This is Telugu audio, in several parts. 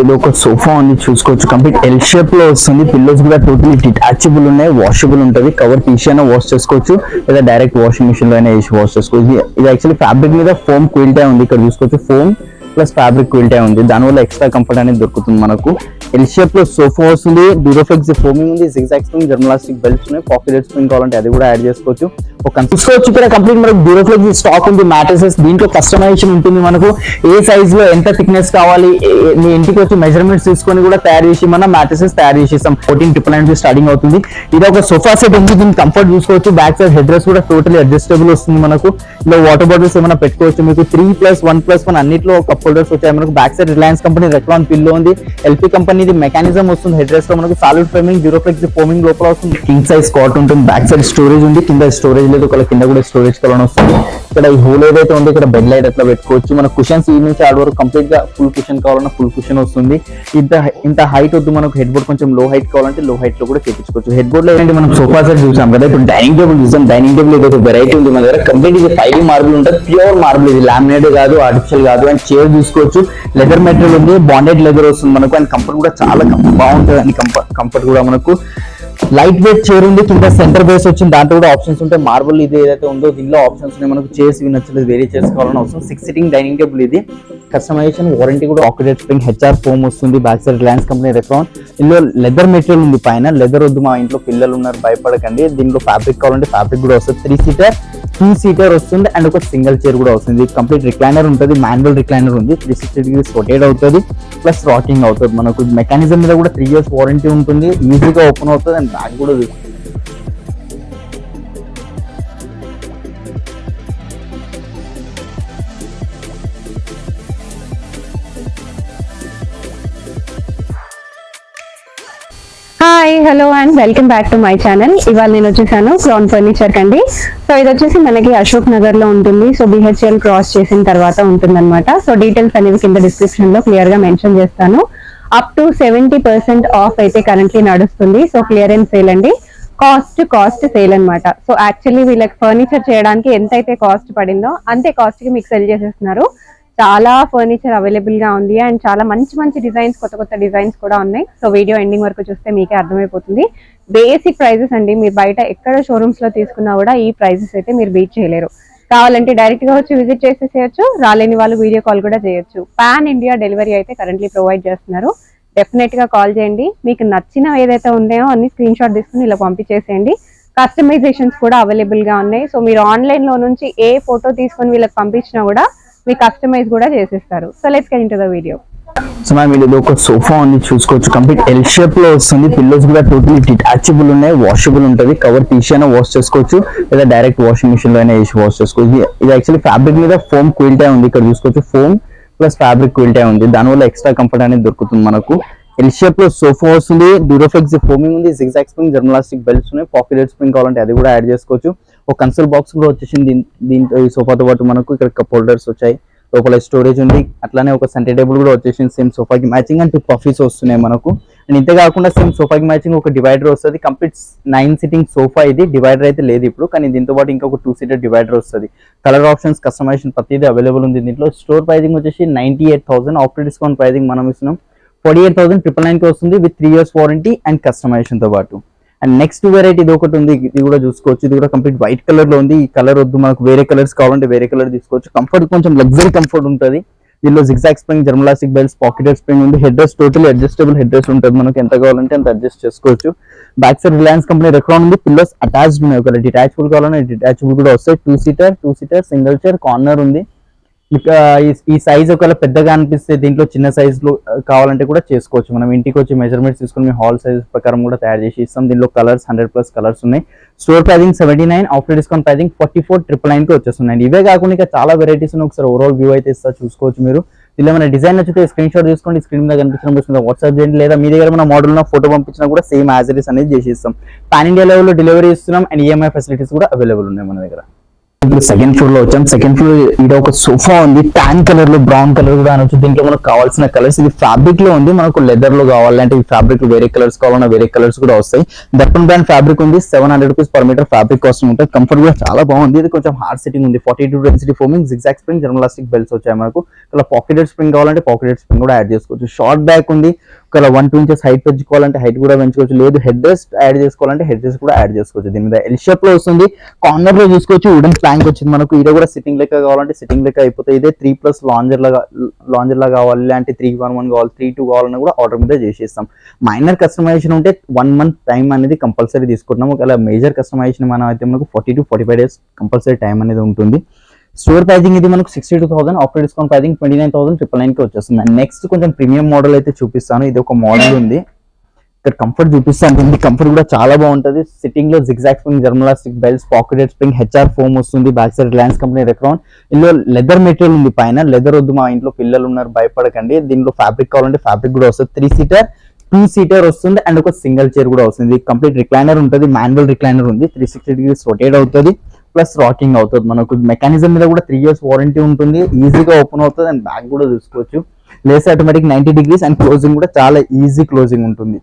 ఇది ఒక సోఫా ఉంది చూసుకోవచ్చు. కంప్లీట్ ఎల్ షేప్ లో వస్తుంది. పిల్లోస్ కూడా టోటలీ డిటాచబుల్ ఉన్నాయి, వాషబుల్ ఉంటుంది. కవర్ తీసి వాష్ చేసుకోవచ్చు లేదా డైరెక్ట్ వాషింగ్ మిషన్ లో అయినా వేసి వాష్ చేసుకోవచ్చు. ఇది యాక్చువల్లీ ఫ్యాబ్రిక్ మీద ఫోమ్ క్విల్టే ఉంది. ఇక్కడ చూసుకోవచ్చు ఫోమ్ ప్లస్ ఫ్యాబ్రిక్ క్విల్టే ఉంది. దానివల్ల ఎక్స్ట్రా కంఫర్ట్ అనేది దొరుకుతుంది మనకు. ఎల్ షేప్ లో సోఫా వస్తుంది. డ్యూరోఫ్లెక్స్ ఫోమింగ్ ఉంది, జిగ్జాగ్ స్ప్రింగ్, జర్మలాస్టిక్ బెల్ట్స్ ఉన్నాయి. పాకెట్ స్ప్రింగ్ కావాలంటే అది కూడా యాడ్ చేసుకోవచ్చు. ఒక చూసుకోవచ్చు ఇక్కడ కంప్లీట్ మనకు డ్యూరోఫ్లెక్స్ స్టాక్ ఉంది. మ్యాట్రెసెస్ దీంట్లో కస్టమైజేషన్ ఉంటుంది. మనకు ఏ సైజ్ లో ఎంత థిక్నెస్ కావాలి మీ ఇంటికి వచ్చి మెజర్మెంట్స్ తీసుకొని కూడా తయారు చేసి మనం మ్యాట్రెసెస్ తయారు చేసేస్తాం. 14,999 స్టార్టింగ్ అవుతుంది. ఇది ఒక సోఫా సెట్ ఉంది. దీని కంఫర్ట్ చూసుకోవచ్చు. బ్యాక్ సైడ్ హెడ్ రెస్ట్ కూడా టోటలీ అడ్జస్టబుల్ వస్తుంది. మనకు ఇలా వాటర్ బాటిల్స్ ఏమైనా పెట్టుకోవచ్చు. మీకు 3+1+1 అన్నిట్లో కప్ హోల్డర్స్ వచ్చాయి. మనకు back side Reliance company రెక్లాన్ pillow ఉంది. ఎల్పీ కంపెనీది మెకానిజం వస్తుంది. హెడ్ రెస్ట్ లో మనకు సాలిడ్ ఫ్రేమింగ్, డ్యూరోఫ్లెక్స్ ఫోమింగ్ లోపల వస్తుంది. కింగ్ సైజ్ కాట్ ఉంటుంది. బ్యాక్ సైడ్ స్టోరేజ్ ఉంది. కింద స్టోరేజ్ లేదు, ఒక కింద కూడా స్టోరేజ్ కలర్ వస్తుంది. ఇక్కడ ఈ హోల్ ఏదైతే ఉందో ఇక్కడ బెడ్ లైట్ అట్లా పెట్టుకోవచ్చు. మన కుషన్స్ ఈ నుంచి ఆడ వరకు కంప్లీట్ గా ఫుల్ కుషన్ కావాలన్నా ఫుల్ కుషన్ వస్తుంది. ఇంత హైట్ వద్దు మనకు. హెడ్ బోర్డ్ కొంచెం లో హైట్ కావాలంటే లో హైట్ లో కూడా చేయించుకోవచ్చు. హెడ్ బోర్డ్ లో ఏంటి మనం సోఫా సెట్ చూసాం కదా. ఇప్పుడు డైనింగ్ టేబుల్ చూసాం. డైనింగ్ టేబుల్ ఏదైతే వెరైటీ ఉంది మన దగ్గర. కంప్లీట్ ఇది 5D మార్బుల్ ఉంటుంది. ప్యూర్ మార్బుల్ ఇది, లామినేట్ కాదు, ఆర్టిఫిషియల్ కాదు. అండ్ చైర్ చూసుకోవచ్చు. లెదర్ మెటీరియల్ ఉంది. బాండెడ్ లెదర్ వస్తుంది మనకు. అండ్ కంఫర్ట్ కూడా చాలా బాగుంటుంది. అండ్ కంఫర్ట్ కూడా మనకు లైట్ వెయిట్ చైర్ ఉంది. కింద సెంటర్ బేస్ వచ్చింది. దాంట్లో కూడా ఆప్షన్స్ ఉంటాయి. మార్బుల్ ఇది ఏదైతే ఉందో దీనిలో ఆప్షన్స్ ఉన్నాయి. మనకు చైర్స్ ఇవి నచ్చలేదు, వేరే చైర్స్ కావాలని అవసరం. 6 సిట్టింగ్ డైనింగ్ టేబుల్ ఇది. కస్టమైజేషన్ వారంటీ కూడా ఆక్యురేట్ స్ప్రింగ్ హెచ్ఆర్ ఫోమ్ వస్తుంది. Back side Reliance company Recron. ఇందులో లెదర్ మెటీరియల్ ఉంది. పైన లెదర్ వద్దు, మా ఇంట్లో పిల్లలు ఉన్నారు భయపడకండి. దీనిలో ఫ్యాబ్రిక్ కావాలంటే ఫ్యాబ్రిక్ కూడా వస్తుంది. 3 సీటర్ 2 సీటర్ వస్తుంది. అండ్ ఒక సింగిల్ చైర్ కూడా వస్తుంది. కంప్లీట్ రిక్లైనర్ ఉంటుంది. మాన్యువల్ రిక్లైనర్ ఉంది. 360 డిగ్రీస్ రొటేట్ అవుతుంది. ప్లస్ రాకింగ్ అవుతుంది. మనకు మెకానిజం మీద కూడా 3 ఇయర్స్ వారంటీ ఉంటుంది. ఈజీగా ఓపెన్ అవుతుంది. అండ్ బ్యాక్ కూడా hi hello and welcome back to my channel. ఇవాళ నేను వచ్చేసాను క్రౌన్ ఫర్నిచర్ కండి. సో ఇది వచ్చేసి మనకి అశోక్ నగర్ లో ఉంటుంది. సో BHL క్రాస్ చేసిన తర్వాత ఉంటుంది అనమాట. సో డీటెయిల్స్ అనేవి కింద డిస్క్రిప్షన్ లో క్లియర్ గా మెన్షన్ చేస్తాను. అప్ టు 70% ఆఫ్ అయితే కరెంట్లీ నడుస్తుంది. సో క్లియరెన్స్ సేల్ అండి. కాస్ట్ సేల్ అనమాట. సో యాక్చువల్లీ వీళ్ళకి ఫర్నిచర్ చేయడానికి ఎంతైతే కాస్ట్ పడిందో అంతే కాస్ట్ కి మీకు సెల్ చేసేస్తున్నారు. చాలా ఫర్నిచర్ అవైలబుల్ గా ఉంది. అండ్ చాలా మంచి డిజైన్స్, కొత్త డిజైన్స్ కూడా ఉన్నాయి. సో వీడియో ఎండింగ్ వరకు చూస్తే మీకే అర్థమైపోతుంది. బేసిక్ ప్రైజెస్ అండి. మీరు బయట ఎక్కడ షోరూమ్స్ లో తీసుకున్నా కూడా ఈ ప్రైజెస్ అయితే మీరు బీట్ చేయలేరు. కావాలంటే డైరెక్ట్ గా వచ్చి విజిట్ చేసేసేయచ్చు. రాలేని వాళ్ళు వీడియో కాల్ కూడా చేయొచ్చు. పాన్ ఇండియా డెలివరీ అయితే కరెంట్లీ ప్రొవైడ్ చేస్తున్నారు. డెఫినెట్ గా కాల్ చేయండి. మీకు నచ్చిన ఏదైతే ఉన్నాయో అన్ని స్క్రీన్ షాట్ తీసుకుని ఇలా పంపించేసేయండి. కస్టమైజేషన్స్ కూడా అవైలబుల్ గా ఉన్నాయి. సో మీరు ఆన్లైన్ లో నుంచి ఏ ఫోటో తీసుకొని వీళ్ళకి పంపించినా కూడా మీ కస్టమైజ్ కూడా చేసేస్తారు. So let's get into the video. So ma'am ఇది ఒక సోఫా ఉంది చూసుకోవచ్చు. కంప్లీట్ ఎల్ షేప్ లో వస్తుంది. పిల్లోస్ కూడా టోటలీ డిటాచబుల్ ఉన్నాయి, వాషబుల్ ఉంటుంది. కవర్ తీసి వాష్ చేసుకోవచ్చు లేదా డైరెక్ట్ వాషింగ్ మిషన్ లో అయినా వేసి వాష్ చేసుకోవచ్చు. ఇది యాక్చువల్లీ ఫ్యాబ్రిక్ మీద ఫోమ్ క్విల్టే ఉంది. ఇక్కడ చూసుకోవచ్చు ఫోమ్ ప్లస్ ఫ్యాబ్రిక్ క్విల్టే ఉంది. దానివల్ల ఎక్స్ట్రా కంఫర్ట్ అనేది దొరుకుతుంది మనకు. ఎల్ షేప్ లో సోఫా వస్తుంది. డ్యూరోఫ్లెక్స్ ఫోమింగ్ ఉంది. జిగ్జాగ్ స్ప్రింగ్, జర్మలాస్టిక్ బెల్ట్స్ ఉన్నాయి. పాకెట్ స్ప్రింగ్ కావాలంటే అది కూడా యాడ్ చేసుకోవచ్చు. ఒక కన్సోల్ బాక్స్ కూడా వచ్చేసింది. దీంతో ఈ సోఫాతో పాటు మనకు ఇక్కడ కప్ హోల్డర్స్ వచ్చాయి. లోపల స్టోరేజ్ ఉంది. అట్లానే ఒక సెంటర్ టేబుల్ కూడా వచ్చేసింది సేమ్ సోఫాకి మ్యాచింగ్. అండ్ 2 పఫీస్ వస్తున్నాయి మనకు. అండ్ ఇంతే కాకుండా సేమ్ సోఫాకి మ్యాచింగ్ ఒక డివైడర్ వస్తుంది. కంప్లీట్ 9 సిట్టింగ్ సోఫా ఇది. డివైడర్ అయితే లేదు ఇప్పుడు, కానీ దీంతో పాటు ఇంకొక 2 సీటర్ డివైడర్ వస్తుంది. కలర్ ఆప్షన్స్, కస్టమైజేషన్ ప్రతిదీ అవైలబుల్ ఉంది దీంట్లో. స్టోర్ ప్రైజింగ్ వచ్చేసి 98,000. ఆఫ్టర్ డిస్కౌంట్ ప్రైజింగ్ మనం ఇస్తున్నాం 48,999 వస్తుంది with 3 years warranty and customization తో పాటు. అండ్ నెక్స్ట్ వెరైటీ ఇది ఒకటి ఉంది. ఇది కూడా చూసుకోవచ్చు. ఇది కూడా కంప్లీట్ వైట్ కలర్ లో ఉంది. ఈ కలర్ వద్దు మనకు, వేరే కలర్స్ కావాలంటే వేరే కలర్ తీసుకోవచ్చు. కంఫర్ట్ కొంచెం లగ్జరీ కంఫర్ట్ ఉంటుంది. దీనిలో zigzag spring, German elastic belts, pocket spring ఉంది. Head rest totally adjustable head rest ఉంటుంది. మనకు ఎంత కావాలంటే అంత అడ్జస్ట్ చేసుకోవచ్చు. Back side Reliance company Recron ఉంది. పిల్లోస్ అటాచ్డ్ ఉన్నాయి. ఒకవేళ డిటాచబుల్ కావాలంటే డిటాచబుల్ కూడా వస్తాయి. 2 సీటర్ సింగిల్ చైర్, కార్నర్ ఉంది. ఈ సైజ్ ఒకవేళ పెద్దగా అనిపిస్తే దీంట్లో చిన్న సైజ్ లో కావాలంటే కూడా చేసుకోవచ్చు. మనం ఇంటికి వచ్చి మెజర్మెంట్స్ తీసుకుని మీ హాల్ సైజ్ ప్రకారం కూడా తయారు చేసి ఇస్తాం. దీనిలో కలర్స్ 100+ కలర్స్ ఉన్నాయి. Store pricing 79, after discount pricing 44,999 కి వచ్చేస్తున్నాయి. ఇవే కాకుండా ఇంకా చాలా వెరైటీస్ ఉన్నాయి. ఒకసారి ఓవరాల్ వ్యూ అయితే ఇస్తా, చూసుకోవచ్చు మీరు. దీనిలో ఏమైనా డిజైన్ నచ్చితే స్క్రీన్ షాట్ తీసుకోండి. స్క్రీన్ మీద కనిపించిన వాట్సాప్ చేయండి, లేదా మీ దగ్గర మన మోడల్ ఉన్న ఫోటో పంపించినా కూడా సేమ్ యాజ్ ఇట్ ఇస్ అనేది చేసి ఇస్తాం. పాన్ ఇండియా లెవెల్లో డెలివరీ ఇస్తున్నాం. అండ్ EMI ఫెసిలిటీస్ కూడా అవైలబుల్ ఉన్నాయి మన దగ్గర. ఇప్పుడు సెకండ్ ఫ్లోర్ లో వచ్చాం. సెకండ్ ఫ్లోర్ ఇది ఒక సోఫా ఉంది, ట్యాన్ కలర్ లో, బ్రౌన్ కలర్ కూడా అనొచ్చు. దీంట్లో మనకు కావాల్సిన కలర్స్ ఇది ఫ్యాబ్రిక్ లో ఉంది. మనకు లెదర్ లో కావాలంటే ఈ ఫ్యాబ్రిక్ వేరే కలర్స్ కావాలన్నా వేరే కలర్స్ కూడా వస్తాయి. దర్పన్ బ్రాండ్ ఫ్యాబ్రిక్ ఉంది. 700 rupees per metre fabric cost ఉంటుంది. కంఫర్ట్ కూడా చాలా బాగుంది. ఇది కొంచెం హార్డ్ సిట్టింగ్ ఉంది. 42 density foaming, zigzag spring, German elastic belts వచ్చాయి మనకు. ఇలా పాకెటెడ్ స్ప్రింగ్ కావాలంటే పాకెటెడ్ స్ప్రింగ్ కూడా యాడ్ చేసుకోవచ్చు. షార్ట్ బ్యాక్ ఉంది. ఒకవేళ 1-2 ఇంచెస్ హైట్ పెంచుకోవాలంటే హైట్ కూడా పెంచుకోవచ్చు. లేదు హెడ్ రెస్ట్ యాడ్ చేసుకోవాలంటే హెడ్ రెస్ట్ కూడా యాడ్ చేసుకోవచ్చు. దీని మీద ఎల్ షేప్ లో వస్తుంది. కార్నర్ లో చూసుకోవచ్చు వుడెన్ ప్లాంక్ వచ్చింది మనకు. ఇది కూడా సిట్టింగ్ లెక్క కావాలంటే సిట్టింగ్ లెక్క అయిపోతుంది. ఇదే 3+ లాంజర్ లా కావాలి అంటే 3-1-1 కావాలి, 3-2 కావాలన్నా కూడా ఆర్డర్ మీద చేసేస్తాం. మైనర్ కస్టమైజేషన్ ఉంటే 1 మంత్ టైం అనేది కంపల్సరీ తీసుకుంటున్నాం. ఒకవేళ మేజర్ కస్టమైజేషన్ మనం అయితే మనకు 40-45 డేస్ కంపల్సరీ టైం అనేది ఉంటుంది. స్టోర్ ప్రైజింగ్ ఇది మనకు 62,000, ఆఫ్టర్ డిస్కౌంట్ ప్రైజింగ్ 29,999 కి వచ్చేస్తుంది. నెక్స్ట్ కొంచెం ప్రీమియం మోడల్ అయితే చూపిస్తాను. ఇది ఒక మోడల్ ఉంది. ఇక్కడ కంఫర్ట్ చూపిస్తాను. దీనికి కంఫర్ట్ కూడా చాలా బాగుంటుంది. సిట్టింగ్ లో zigzag spring, German elastic belts, pocketed spring, HR foam వస్తుంది. Back side Reliance company Recron. ఇందులో లెదర్ మెటీరియల్ ఉంది. పైన లెదర్ వద్దు, మా ఇంట్లో పిల్లలు ఉన్నారు భయపడకండి. దీనిలో ఫ్యాబ్రిక్ కావాలంటే ఫ్యాబ్రిక్ కూడా వస్తుంది. 3 సీటర్ 2 సీటర్ వస్తుంది అండ్ ఒక సింగిల్ చైర్ కూడా వస్తుంది. కంప్లీట్ రిక్లైనర్ ఉంటుంది. మాన్యువల్ రిక్లైనర్ ఉంది. 360 డిగ్రీస్ రొటేట్ అవుతుంది. ప్లస్ రాకింగ్ అవుతుంది. మనకు మెకానిజం మీద కూడా 3 years వారంటీ ఉంటుంది. ఈజీగా ఓపెన్ అవుతుంది అండ్ బ్యాక్ కూడా చూసుకోవచ్చు. లేస్ ఆటోమేటిక్ 90 డిగ్రీస్ అండ్ క్లోజింగ్ కూడా చాలా ఈజీ క్లోజింగ్ ఉంటుంది.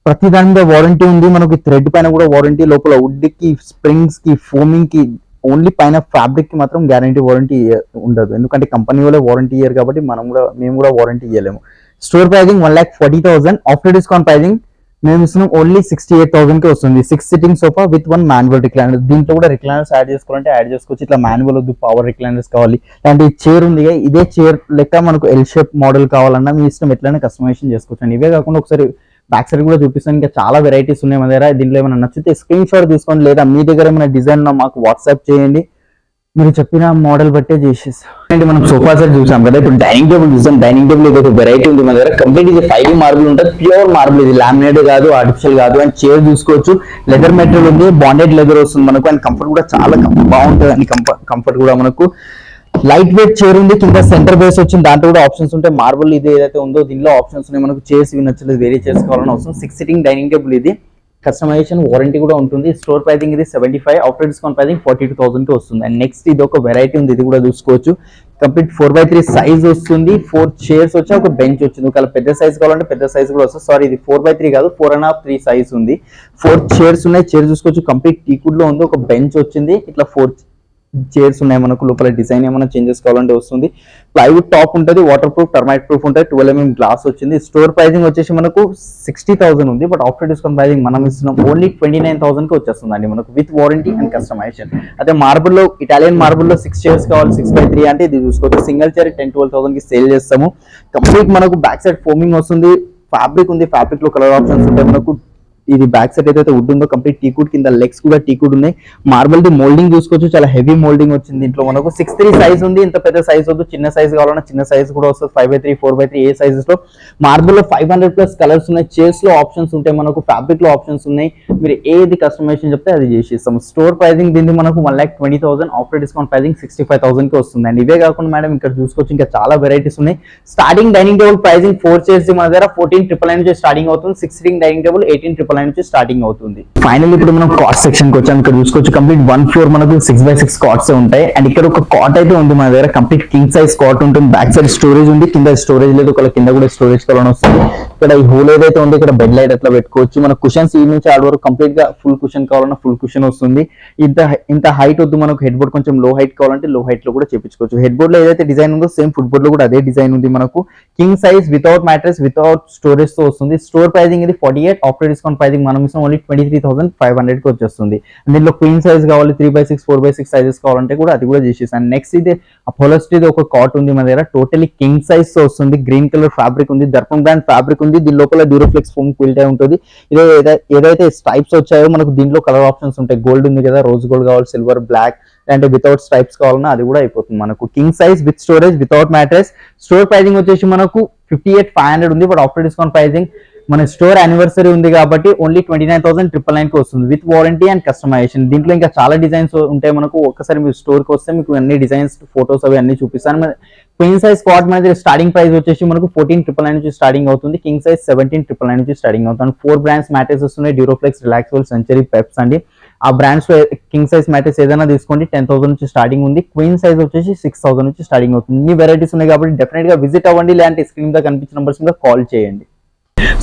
ప్రతి దాని మీద వారంటీ ఉంది. మనకి థ్రెడ్ పైన కూడా వారంటీ, లోపల వుడ్ కి, స్ప్రింగ్స్ కి, ఫోమింగ్ కి, ఓన్లీ పైన ఫ్యాబ్రిక్ కి మాత్రం గ్యారంటీ వారంటీ ఉండదు. ఎందుకంటే కంపెనీ వాళ్ళే వారంటీ ఇయ్యారు కాబట్టి మేము కూడా వారంటీ ఇవ్వలేము. Store pricing 1,40,000, after discount pricing మేము ఇస్తున్నాం ఓన్లీ 68,000 కి వస్తుంది. 6 sitting sofa with 1 manual recliner. దీంట్లో కూడా రిక్లైనర్స్ యాడ్ చేసుకోవాలంటే యాడ్ చేసుకోవచ్చు. ఇట్లా మాన్యువల్ వద్దు, పవర్ రిక్లైనర్స్ కావాలి అంటే ఈ చైర్ ఉంది, ఇదే చైర్ లెక్క మనకు ఎల్ షేప్ మోడల్ కావాలన్నా మీ ఇష్టం ఎట్లయినా కస్టమైజేషన్ చేసుకోవచ్చు అండి. ఇవే కాకుండా ఒకసారి బ్యాక్ సైడ్ కూడా చూపిస్తాను. ఇంకా చాలా వెరైటీస్ ఉన్నాయి మన దగ్గర. దీంట్లో ఏమైనా నచ్చితే స్క్రీన్ షాట్ తీసుకోండి, లేదా మీ దగ్గర ఏమైనా డిజైన్ మాకు వాట్సాప్ చేయండి. మీరు చెప్పిన మోడల్ బట్టే చేసేస్తాం. అంటే మనం సోఫా సెట్ చూసాం కదా, ఇప్పుడు డైనింగ్ టేబుల్ చూసాం. డైనింగ్ టేబుల్ ఇది ఒక వెరైటీ ఉంది మన దగ్గర. కంప్లీట్ ఇది 5 మార్బుల్ ఉంటుంది. ప్యూర్ మార్బుల్, ఇది లామినేట్ కాదు, ఆర్టిఫిషియల్ కాదు. అండ్ చైర్ చూసుకోవచ్చు, లెదర్ మెటీరియల్ ఉంది, బాండెడ్ లెదర్ వస్తుంది మనకు. అండ్ కంఫర్ట్ కూడా చాలా బాగుంటుంది. అండ్ కంఫర్ట్ కూడా మనకు లైట్ వెయిట్ చైర్ ఉంది. కింద సెంటర్ బేస్ వచ్చింది. దాంట్లో కూడా ఆప్షన్స్ ఉంటాయి. మార్బుల్ ఇది ఏదైతే ఉందో దీనిలో ఆప్షన్స్ ఉన్నాయి మనకు. చైర్స్ ఇవి నచ్చలేదు, వేరే చైర్స్ కావాలని అవసరం. 6 సిట్టింగ్ డైనింగ్ టేబుల్ ఇది. కస్టమైజేషన్ వారంటీ కూడా ఉంటుంది. స్టోర్ ప్రైజింగ్ ఇది 75, ఆఫ్టర్ డిస్కౌంట్ ప్రైజింగ్ 42,000 కి వస్తుంది. అండ్ నెక్స్ట్ ఇది ఒక వెరైటీ ఉంది. ఇది కూడా చూసుకోవచ్చు. కంప్లీట్ 4x3 సైజ్ వస్తుంది. 4 చైర్స్ వచ్చి ఒక బెంచ్ వచ్చింది. ఒకవేళ పెద్ద సైజ్ కావాలంటే పెద్ద సైజ్ కూడా వస్తుంది. సారీ, ఇది 4x3 కాదు, 4.5, 3 సైజ్ ఉంది. 4 చైర్స్ ఉన్నాయి. చైర్ చూసుకోవచ్చు, కంప్లీట్ టీకుడ్ లో ఉంది. ఒక బెంచ్ వచ్చింది. ఇట్లా 4 చైర్స్ ఉన్నాయి మనకు. లోపల డిజైన్ ఏమైనా చేంజెస్ కావాలంటే వస్తుంది. ప్లైవుడ్ టాప్ ఉంటుంది, వాటర్ ప్రూఫ్, టర్మైట్ ప్రూఫ్ ఉంటుంది. 12 mm గ్లాస్ వచ్చింది. స్టోర్ ప్రైజింగ్ వచ్చేసి మనకు 60,000 ఉంది. బట్ ఆఫ్టర్ డిస్కౌంట్ ప్రైజింగ్ మనం ఇస్తున్నాం ఓన్లీ 29,000 కి వచ్చేస్తుంది అండి మనకు, విత్ వారంటీ అండ్ కస్టమైజేషన్. అదే మార్బుల్ లో, ఇటాలియన్ మార్బుల్ లో 6 చైర్స్ కావాలి, 6x3 అంటే ఇది చూసుకోవచ్చు. సింగిల్ చైర్ 10-12,000 కి సేల్ చేస్తాము. కంప్లీట్ మనకు బ్యాక్ సైడ్ ఫోమింగ్ వస్తుంది. ఫ్యాబ్రిక్ ఉంది. ఫ్యాబ్రిక్ లో కలర్ ఆప్షన్స్ ఉంటాయి మనకు. ఇది బ్యాక్ సైడ్ అయితే వుడ్ ఉందో కంప్లీట్ టీకుడ్, కింద లెగ్స్ కూడా టీకుడ్ ఉన్నాయి. మార్బుల్ ది మోల్డింగ్ చూసుకోవచ్చు, చాలా హెవీ మోల్డింగ్ వచ్చింది. దీంట్లో మనకు 6'3" సైజ్ ఉంది. ఇంత పెద్ద సైజ్ వద్దు, చిన్న సైజ్ కావాలన్నా చిన్న సైజ్ కూడా వస్తుంది. 5x3, 4x3 ఏ సైజెస్ లో. మార్బుల్ లో 500+ కలర్స్ ఉన్నాయి. చైర్స్ లో ఆప్షన్స్ ఉంటాయి మనకు. ఫ్యాబ్రిక్ లో ఆప్షన్స్ ఉన్నాయి. మీరు ఏది కస్టమైజేషన్ చెప్తే అది చేసేస్తాం. స్టోర్ ప్రైజింగ్ దీన్ని మనకు 1,20,000, ఆఫ్టర్ డిస్కౌంట్ ప్రైజింగ్ 65,000 కి వస్తుంది. అండ్ ఇవే కాకుండా మేడం ఇక్కడ చూసుకోవచ్చు ఇంకా చాలా వెరైటీస్ ఉన్నాయి. Starting dining table pricing 4 chairs మన దగ్గర 14,999 నుంచి స్టార్టింగ్ అవుతుంది. 6 సిట్టింగ్ డైనింగ్ టేబుల్ 18,999 నుంచి స్టార్టింగ్ అవుతుంది. ఫైనల్ ఇప్పుడు మనం కాట్ సెక్షన్ కి వచ్చాం. ఇక్కడ చూసుకోవచ్చు కంప్లీట్ 1 ఫ్లోర్ మనకు 6x6 కాట్స్ ఉంటాయి. అండ్ ఇక్కడ ఒక కాట్ అయితే ఉంది మన దగ్గర. కంప్లీట్ కింగ్ సైజ్ కాట్ ఉంటుంది. బ్యాక్ సైడ్ స్టోరేజ్ ఉంది, కింద స్టోరేజ్ లేదు. ఒకవేళ కింద కూడా స్టోరేజ్ కావాలని వస్తుంది. ఇక్కడ ఈ హోల్ ఏదైతే ఉందో ఇక్కడ బెడ్ లైట్ అట్లా పెట్టుకోవచ్చు. మన కుషన్స్ ఈ నుంచి ఆడ వరకు కంప్లీట్ గా ఫుల్ కుషన్ కావాలన్నా ఫుల్ కుషన్ వస్తుంది. ఇంత హైట్ వద్దు మనకు. హెడ్ బోర్డ్ కొంచెం లో హైట్ కావాలంటే లో హైట్ లో కూడా చేపించుకోవచ్చు. హెడ్ బోర్డ్ లో ఏదైతే డిజైన్ ఉందో సేమ్ ఫుట్ బోర్డ్ లో కూడా అదే డిజైన్ ఉంది మనకు. King size without mattress, without storage తో వస్తుంది. స్టోర్ ప్రైజింగ్ ఇది 48, ఆఫ్టర్ డిస్కౌంట్ ప్రైజింగ్ మనం ఇస్తాం ఓన్లీ 23,500 కి వచ్చేస్తుంది. దీంట్లో క్వీన్ సైజ్ కావాలి, 3x6, 4x6 సైజెస్ కావాలంటే కూడా అది కూడా చేసేసాను. నెక్స్ట్ ఇది అపోలోస్ట్రీ ఒక కాట్ ఉంది మన దగ్గర. టోటలీ కింగ్ సైజ్ తో వస్తుంది. గ్రీన్ కలర్ ఫ్యాబ్రిక్ ఉంది. దర్పన్ బ్రాండ్ ఫ్యాబ్రిక్ ఉంది. దీని లోపల డ్యూరోఫ్లెక్స్ ఫోమ్ క్విల్ట్ అయి ఉంటుంది. ఇదే ఏదైతే స్ట్రైప్స్ వచ్చాయో మనకు దీంట్లో కలర్ ఆప్షన్స్ ఉంటాయి. గోల్డ్ ఉంది కదా, రోజ్ గోల్డ్ కావాలి, సిల్వర్, బ్లాక్ అంటే వితౌట్ స్ట్రైప్స్ కావాలన్నా అది కూడా అయిపోతుంది మనకు. King size with storage, without mattress. Store pricing వచ్చేసి మనకు 58,500 ఉంది. బట్ ఆఫ్టర్ డిస్కౌంట్ ప్రైజింగ్ మన స్టోర్ యానివర్సరీ ఉంది కాబట్టి ఓన్లీ 29,999 కి వస్తుంది, విత్ వారంటీ అండ్ కస్టమైజేషన్. దీంట్లో ఇంకా చాలా డిజైన్స్ ఉంటాయి మనకు. ఒక్కసారి మీరు స్టోర్ కి వస్తే మీకు అన్ని డిజైన్స్, ఫోటోస్ అవి అన్ని చూపిస్తాను. క్వీన్ సైజ్ కాట్ మీద స్టార్టింగ్ ప్రైస్ వచ్చేసి మనకు 14,999 నుంచి స్టార్టింగ్ అవుతుంది. కింగ్ సైజ్ 17,999 నుంచి స్టార్టింగ్ అవుతుంది. 4 బ్రాండ్స్ మ్యాట్రెసెస్ ఉన్నాయి. డ్యూరోఫ్లెక్స్, రిలాక్సబుల్, సెంచరీ, పెప్స్ అండి. ఆ బ్రాండ్స్ లో కింగ్ సైజ్ మ్యాట్రెస్ ఏదైనా తీసుకోండి 10,000 నుంచి స్టార్టింగ్ ఉంది. క్వీన్ సైజ్ వచ్చేసి 6,000 నుంచి స్టార్టింగ్ అవుతుంది. ఇన్ని వెరైటీస్ ఉన్నాయి కాబట్టి డెఫినెట్ గా విజిట్ అవ్వండి, లేదంటే స్క్రీన్ మీద కనిపించిన నంబర్స్ మీద కాల్ చేయండి.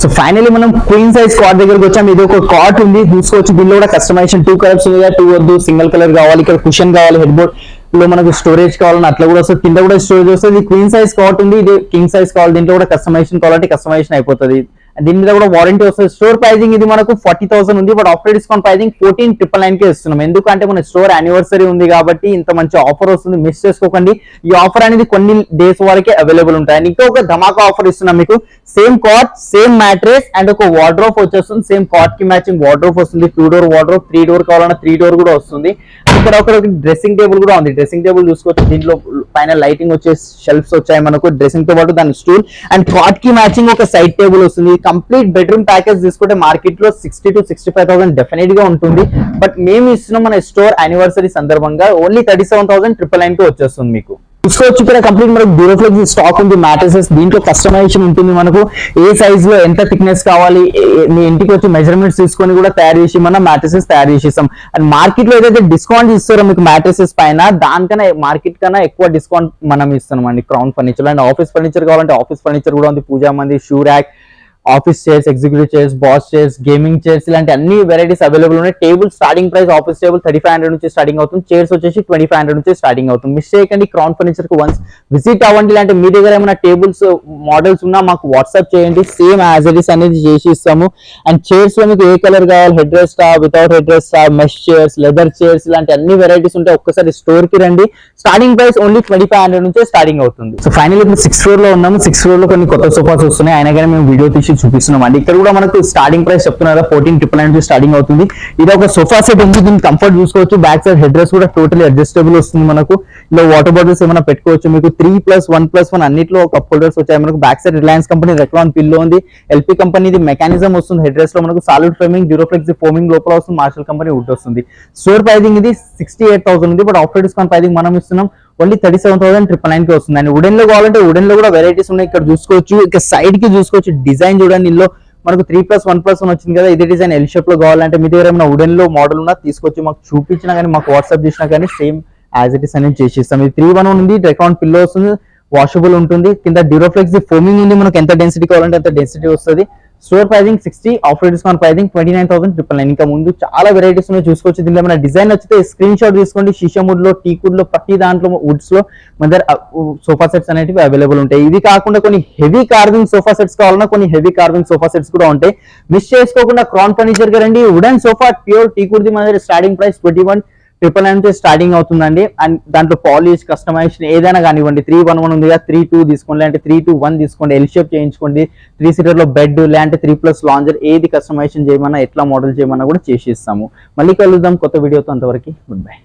సో ఫైనలీ మనం క్వీన్ సైజ్ కాట్ దగ్గరకు వచ్చాం. ఇది ఒక కాట్ ఉంది చూసుకోవచ్చు. దీనిలో కూడా కస్టమైజేషన్ 2 కలర్స్ ఉంది, 2 వద్దు, సింగిల్ కలర్ కావాలి, ఇక్కడ కుషన్ కావాలి, హెడ్ బోర్డ్ లో మనకు స్టోరేజ్ కావాలని అట్లా కూడా వస్తుంది, కింద కూడా స్టోరేజ్ వస్తుంది. క్వీన్ సైజ్ కాట్ ఉంది, ఇది కింగ్ సైజ్ కావాలి, దీంట్లో కూడా కస్టమైజేషన్ కావాలంటే కస్టమైజేషన్ అయిపోతుంది. దీని మీద కూడా వారంటీ వస్తుంది. స్టోర్ ప్రైజింగ్ ఇది మనకు 40,000 ఉంది, బట్ ఆఫ్టర్ డిస్కౌంట్ ప్రైజింగ్ 14,999 కి ఇస్తున్నాం. ఎందుకంటే మన స్టోర్ యానివర్సరీ ఉంది కాబట్టి ఇంత మంచి ఆఫర్ వస్తుంది, మిస్ చేసుకోకండి. ఈ ఆఫర్ అనేది కొన్ని డేస్ వరకే అవైలబుల్ ఉంటాయి. అండ్ ఇంకా ఒక ధమాకా ఆఫర్ ఇస్తున్నాం మీకు. Same cot, same mattress and ఒక వార్డ్రోబ్ వచ్చేస్తుంది. సేమ్ కాట్ కి మ్యాచింగ్ వార్డ్రోబ్ వస్తుంది. 2 డోర్ వార్డ్రోబ్, 3 డోర్ కావాలన్నా 3 డోర్ కూడా వస్తుంది. ఇక్కడ ఒక డ్రెస్సింగ్ టేబుల్ కూడా ఉంది. డ్రెస్సింగ్ టేబుల్ చూసుకోవచ్చు. దీంట్లో పైన లైటింగ్ వచ్చే షెల్ఫ్స్ వచ్చాయి మనకు, డ్రెస్సింగ్ తో పాటు దాని స్టూల్ అండ్ కాట్ కి మ్యాచింగ్ ఒక సైడ్ టేబుల్ వస్తుంది. కంప్లీట్ బెడ్రూమ్ ప్యాకేజ్ తీసుకుంటే మార్కెట్ లో 60,000 to 65,000 డెఫినెట్ గా ఉంటుంది. బట్ మేము ఇస్తున్నాం మన స్టోర్ యానివర్సరీ సందర్భంగా ఓన్లీ 37,999 కి వచ్చేస్తుంది మీకు. చూసుకోవచ్చు ఇక్కడ కంప్లీట్ మనకు డ్యూరోఫ్లెక్స్ స్టాక్ ఉంది. మ్యాట్రెసెస్ దీంట్లో కస్టమైజేషన్ ఉంటుంది. మనకు ఏ సైజ్ లో ఎంత థిక్నెస్ కావాలి మీ ఇంటికి వచ్చి మెజర్మెంట్స్ తీసుకొని కూడా తయారు చేసి మనం మ్యాట్రెసెస్ తయారు చేసేస్తాం. అండ్ మార్కెట్ లో ఏదైతే డిస్కౌంట్ ఇస్తారో మీకు మ్యాట్రెసెస్ పైన, దానికన్నా మార్కెట్ కన్నా ఎక్కువ డిస్కౌంట్ మనం ఇస్తున్నాం అండి crown furniture. And office furniture కావాలంటే ఆఫీస్ ఫర్నిచర్ కూడా ఉంది. పూజా మంది, shoe rack, office chairs, executive chairs, boss chairs, gaming chairs, ఇలాంటి అన్ని వెరైటీస్ అవైలబుల్ ఉన్నాయి. Table starting price office table 3,500 నుంచి స్టార్టింగ్ అవుతుంది. చైర్స్ వచ్చేసి 2,500 నుంచి స్టార్టింగ్ అవుతుంది. మిస్ చేయకండి, క్రౌన్ ఫర్నిచర్ కు వన్స్ విజిట్ అవ్వండి. ఇలాంటి మీ దగ్గర ఏమైనా టేబుల్స్ మోడల్స్ ఉన్నా మాకు వాట్సాప్ చేయండి, సేమ్ యాజ్ ఇట్ ఇస్ అనేది చేసి ఇస్తాము. అండ్ చైర్స్ లో మీకు ఏ కలర్ కావాలి, head rest, without head rest, mesh chairs, leather chairs, ఇలాంటి అన్ని వెరైటీస్ ఉంటాయి. ఒక్కసారి స్టోర్ కి రండి. స్టార్టింగ్ ప్రైస్ ఓన్లీ 2,500 నుంచే స్టార్టింగ్ అవుతుంది. సో ఫైనల్ ఇప్పుడు 6th ఫ్లోర్ లో ఉన్నాము. 6th ఫ్లోర్ లో కొన్ని కొత్త సోఫాస్ వస్తున్నాయి, అయినా కానీ మేము వీడియో తీసి చూపిస్తున్నాం అండి. ఇక్కడ కూడా మనకు స్టార్టింగ్ ప్రైస్ చెప్తున్నారు 14,999 నుంచి స్టార్టింగ్ అవుతుంది. ఇది ఒక సోఫా సెట్ ఉంది, దీని కంఫర్ట్ చూసుకోవచ్చు. బ్యాక్ సైడ్ హెడ్ రెస్ట్ కూడా టోటలీ అడ్జస్టబుల్ వస్తుంది మనకు. ఇలా వాటర్ బాటిల్స్ ఏమైనా పెట్టుకోవచ్చు. మీకు 3+1+1 అన్నిట్లో కప్ హోల్డర్స్ వచ్చాయి మనకు. Back side Reliance company రెక్లాన్ pillow ఉంది. ఎల్పీ కంపెనీది మెకానిజం వస్తుంది. హెడ్ రెస్ట్ లో మనకు సాలిడ్ ఫ్రేమింగ్, డ్యూరోఫ్లెక్స్ ఫోమింగ్ లోపల వస్తుంది. మార్షల్ కంపెనీ వుడ్ వస్తుంది. స్టోర్ ప్రైజింగ్ ఇది 68,000 ఉంది, బట్ ఆఫ్టర్ డిస్కౌంట్ ప్రైజింగ్ మనం ఇస్తున్నాం ఓన్లీ 37,999 కి వస్తుంది. అండ్ వుడెన్ లో కావాలంటే వుడెన్ లో కూడా వెరైటీస్ ఉన్నాయి. ఇక్కడ చూసుకోవచ్చు, ఇక్కడ సైడ్ కి చూసుకోవచ్చు. డిజైన్ చూడండి, ఇందులో మనకు 3+1+1 వచ్చింది కదా, ఇదే డిజైన్ ఎల్ షేప్ లో కావాలంటే మీ దగ్గర ఏమైనా వుడెన్ లో మోడల్ ఉన్నా తీసుకొచ్చి మాకు చూపించినా కానీ, మాకు వాట్సాప్ చేసినా కానీ సేమ్ యాజ్ ఇట్ ఇస్ అనేది చేసిస్తాం. ఇది 3-1 ఉంది, రెకాన్ పిల్లో వస్తుంది, వాషబుల్ ఉంటుంది. కింద డ్యూరోఫ్లెక్స్ ఫోమింగ్ ఉంది. మనకు ఎంత డెన్సిటీ కావాలంటే అంత డెన్సిటీ వస్తుంది. Store pricing 60, after discount pricing 29,999. ఇంకా ముందు చాలా వెరైటీస్ ఉన్నాయి చూసుకోవచ్చు. దీనిలో ఏమైనా డిజైన్ నచ్చితే స్క్రీన్ షాట్ తీసుకోండి. షీషమ్ వుడ్ లో, టీక్ వుడ్ లో, ప్రతి దాంట్లో వుడ్స్ లో మన దగ్గర సోఫా సెట్స్ అనేవి అవైలబుల్ ఉంటాయి. ఇవి కాకుండా కొన్ని హెవీ కార్వింగ్ సోఫా సెట్స్ కావాలన్నా కొన్ని హెవీ కార్వింగ్ సోఫా సెట్స్ కూడా ఉంటాయి. మిస్ చేసుకోకుండా క్రౌన్ ఫర్నిచర్ కి రండి. Wooden sofa pure teak wood the మన దగ్గర స్టార్టింగ్ ప్రైస్ 21,999 నుంచి స్టార్టింగ్ అవుతుందండి. అండ్ దాంట్లో పాలిష్, కస్టమైజేషన్ ఏదైనా కానివ్వండి. 3-1-1 ఉంది కదా, 3-2 తీసుకోండి, లేదంటే 3-2-1 తీసుకోండి. ఎల్ షేప్ చేయించుకోండి. 3 సీటర్ లో బెడ్, లేదంటే 3+ లాంజర్, ఏది కస్టమైజేషన్ చేయమన్నా, ఎట్లా మోడల్ చేయమన్నా కూడా చేసి ఇస్తాము. మళ్ళీ కలుద్దాం కొత్త వీడియోతో. అంతవరకు గుడ్ బై.